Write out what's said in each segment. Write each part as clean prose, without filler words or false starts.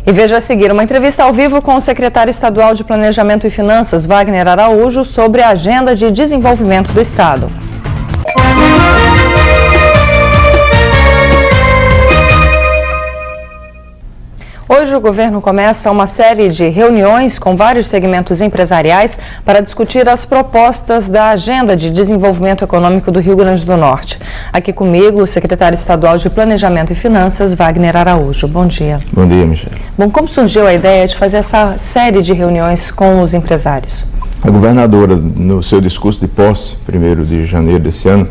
E veja a seguir uma entrevista ao vivo com o secretário estadual de Planejamento e Finanças, Wagner Araújo, sobre a agenda de desenvolvimento do Estado. Hoje o governo começa uma série de reuniões com vários segmentos empresariais para discutir as propostas da Agenda de Desenvolvimento Econômico do Rio Grande do Norte. Aqui comigo o secretário estadual de Planejamento e Finanças, Wagner Araújo. Bom dia. Bom dia, Michele. Bom, como surgiu a ideia de fazer essa série de reuniões com os empresários? A governadora, no seu discurso de posse, 1º de janeiro desse ano,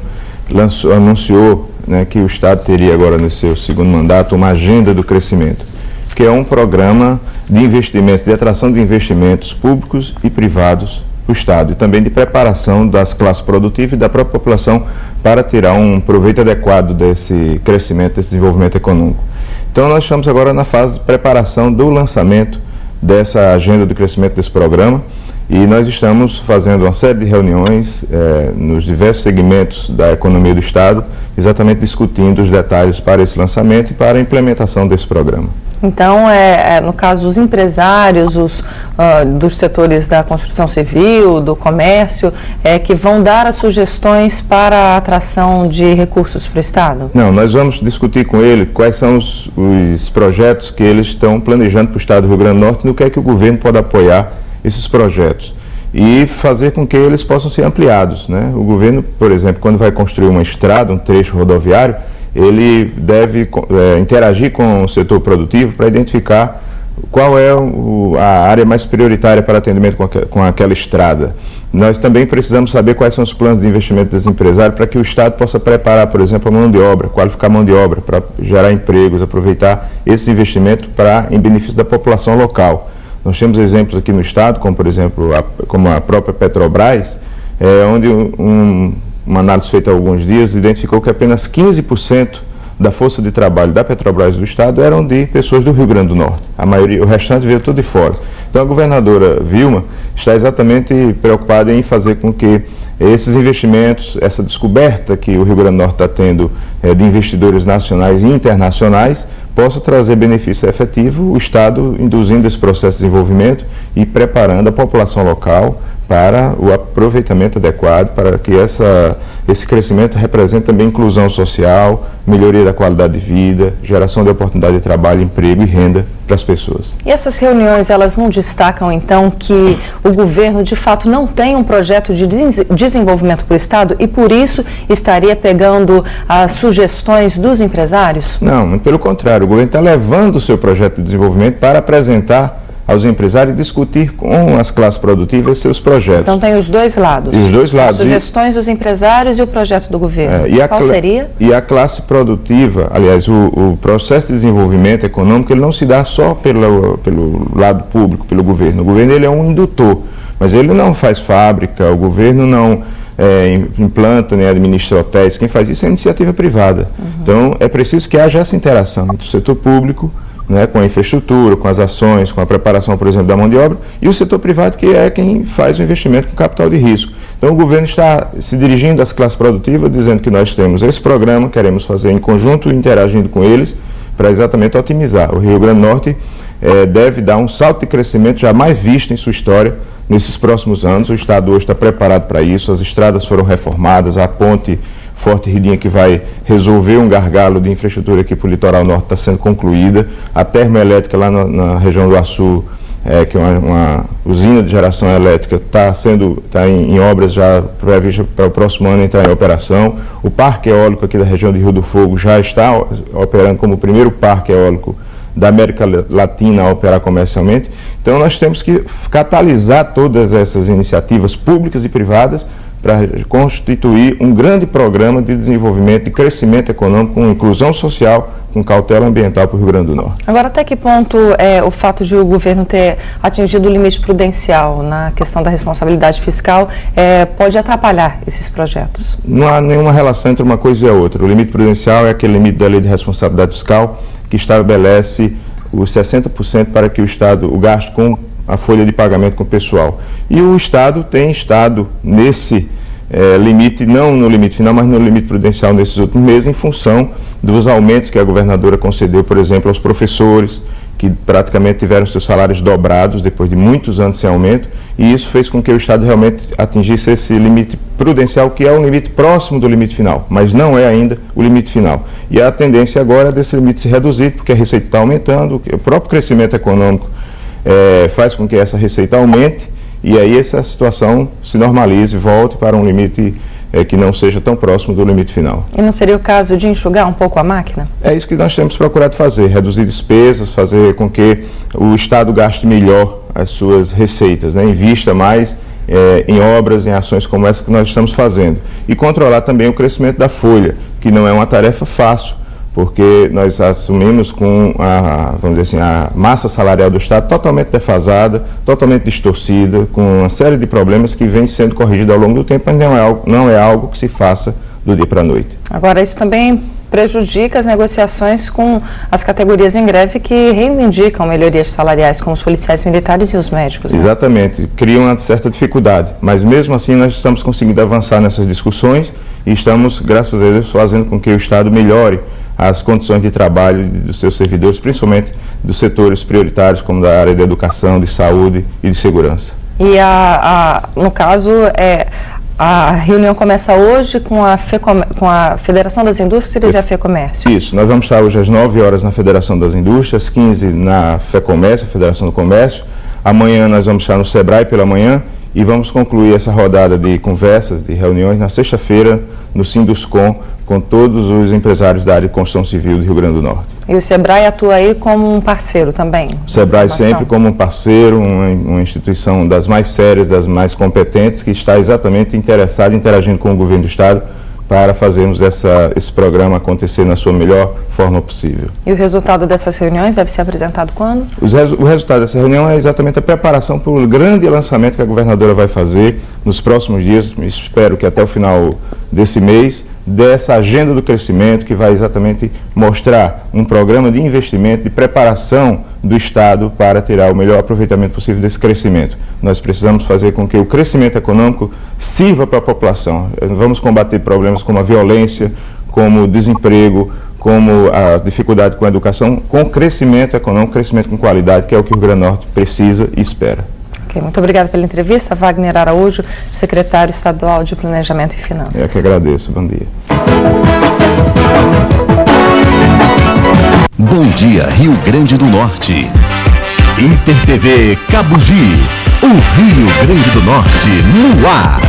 anunciou, que o Estado teria agora, no seu segundo mandato, uma agenda do crescimento, que é um programa de investimentos, de atração de investimentos públicos e privados para o Estado, e também de preparação das classes produtivas e da própria população para tirar um proveito adequado desse crescimento, desse desenvolvimento econômico. Então nós estamos agora na fase de preparação do lançamento dessa agenda do crescimento desse programa, e nós estamos fazendo uma série de reuniões nos diversos segmentos da economia do Estado, exatamente discutindo os detalhes para esse lançamento e para a implementação desse programa. Então, no caso, os empresários, dos setores da construção civil, do comércio, que vão dar as sugestões para a atração de recursos para o Estado? Não, nós vamos discutir com ele quais são os projetos que eles estão planejando para o Estado do Rio Grande do Norte e no que é que o governo pode apoiar esses projetos e fazer com que eles possam ser ampliados, né? O governo, por exemplo, quando vai construir uma estrada, um trecho rodoviário, ele deve interagir com o setor produtivo para identificar qual é a área mais prioritária para atendimento com aquela estrada. Nós também precisamos saber quais são os planos de investimento dos empresários para que o Estado possa preparar, por exemplo, a mão de obra, qualificar a mão de obra para gerar empregos, aproveitar esse investimento em benefício da população local. Nós temos exemplos aqui no Estado, como por exemplo, como a própria Petrobras, onde uma análise feita há alguns dias identificou que apenas 15% da força de trabalho da Petrobras do Estado eram de pessoas do Rio Grande do Norte. A maioria, o restante veio tudo de fora. Então a governadora Vilma está exatamente preocupada em fazer com que esses investimentos, essa descoberta que o Rio Grande do Norte está tendo de investidores nacionais e internacionais, possa trazer benefício efetivo, o Estado induzindo esse processo de desenvolvimento e preparando a população local para o aproveitamento adequado, para que esse crescimento represente também inclusão social, melhoria da qualidade de vida, geração de oportunidade de trabalho, emprego e renda para as pessoas. E essas reuniões, elas não destacam, então, que o governo, de fato, não tem um projeto de desenvolvimento para o Estado e, por isso, estaria pegando as sugestões dos empresários? Não, pelo contrário, o governo está levando o seu projeto de desenvolvimento para apresentar aos empresários e discutir com as classes produtivas seus projetos. Então tem os dois lados. E os dois lados. As sugestões dos empresários e o projeto do governo. Qual seria? E a classe produtiva, aliás, o processo de desenvolvimento econômico, ele não se dá só pelo lado público, pelo governo. O governo ele é um indutor, mas ele não faz fábrica, o governo não implanta, nem administra hotéis. Quem faz isso é a iniciativa privada. Então é preciso que haja essa interação entre o setor público, com a infraestrutura, com as ações, com a preparação, por exemplo, da mão de obra, e o setor privado, que é quem faz o investimento com capital de risco. Então, o governo está se dirigindo às classes produtivas, dizendo que nós temos esse programa, queremos fazer em conjunto, interagindo com eles, para exatamente otimizar. O Rio Grande do Norte deve dar um salto de crescimento jamais visto em sua história nesses próximos anos. O Estado hoje está preparado para isso, as estradas foram reformadas, a ponte Forte Ridinha, que vai resolver um gargalo de infraestrutura aqui para o litoral norte, está sendo concluída. A termoelétrica lá na região do Açu, que é uma usina de geração elétrica, está em obras já previstas para o próximo ano entrar em operação. O parque eólico aqui da região de Rio do Fogo já está operando como o primeiro parque eólico da América Latina a operar comercialmente. Então nós temos que catalisar todas essas iniciativas públicas e privadas para constituir um grande programa de desenvolvimento, de crescimento econômico, com inclusão social, com cautela ambiental para o Rio Grande do Norte. Agora, até que ponto o fato de o governo ter atingido o limite prudencial na questão da responsabilidade fiscal pode atrapalhar esses projetos? Não há nenhuma relação entre uma coisa e a outra. O limite prudencial é aquele limite da Lei de Responsabilidade Fiscal que estabelece os 60% para que o Estado o gaste com a folha de pagamento com o pessoal. E o Estado tem estado nesse limite, não no limite final, mas no limite prudencial nesses últimos meses, em função dos aumentos que a governadora concedeu, por exemplo, aos professores, que praticamente tiveram seus salários dobrados depois de muitos anos sem aumento, e isso fez com que o Estado realmente atingisse esse limite prudencial, que é um limite próximo do limite final, mas não é ainda o limite final. E a tendência agora é desse limite se reduzir, porque a receita está aumentando, o próprio crescimento econômico faz com que essa receita aumente, e aí essa situação se normalize, volte para um limite que não seja tão próximo do limite final. E não seria o caso de enxugar um pouco a máquina? É isso que nós temos procurado fazer, reduzir despesas, fazer com que o Estado gaste melhor as suas receitas, né? Invista mais em obras, em ações como essa que nós estamos fazendo. E controlar também o crescimento da folha, que não é uma tarefa fácil, porque nós assumimos com vamos dizer assim, a massa salarial do Estado totalmente defasada, totalmente distorcida, com uma série de problemas que vem sendo corrigido ao longo do tempo, mas não é algo que se faça do dia para a noite. Agora, isso também prejudica as negociações com as categorias em greve que reivindicam melhorias salariais, como os policiais militares e os médicos. Né? Exatamente, cria uma certa dificuldade, mas mesmo assim nós estamos conseguindo avançar nessas discussões e estamos, graças a Deus, fazendo com que o Estado melhore as condições de trabalho dos seus servidores, principalmente dos setores prioritários, como da área de educação, de saúde e de segurança. E, no caso, a reunião começa hoje com a Federação das Indústrias e a FEComércio? Isso, nós vamos estar hoje às 9 horas na Federação das Indústrias, às 15 na FEComércio, a Federação do Comércio. Amanhã nós vamos estar no SEBRAE pela manhã e vamos concluir essa rodada de conversas, de reuniões, na sexta-feira, no Sinduscom, com todos os empresários da área de construção civil do Rio Grande do Norte. E o SEBRAE atua aí como um parceiro também? O SEBRAE sempre como um parceiro, uma instituição das mais sérias, das mais competentes, que está exatamente interessada, interagindo com o governo do Estado, para fazermos esse programa acontecer na sua melhor forma possível. E o resultado dessas reuniões deve ser apresentado quando? O resultado dessa reunião é exatamente a preparação para o grande lançamento que a governadora vai fazer nos próximos dias, espero que até o final desse mês, dessa agenda do crescimento, que vai exatamente mostrar um programa de investimento, de preparação do Estado para tirar o melhor aproveitamento possível desse crescimento. Nós precisamos fazer com que o crescimento econômico sirva para a população. Vamos combater problemas como a violência, como o desemprego, como a dificuldade com a educação, com crescimento econômico, crescimento com qualidade, que é o que o Rio Grande do Norte precisa e espera. Ok, muito obrigada pela entrevista. Wagner Araújo, secretário estadual de Planejamento e Finanças. Eu que agradeço. Bom dia. Bom dia, Rio Grande do Norte. Inter TV Cabugi, o Rio Grande do Norte no ar.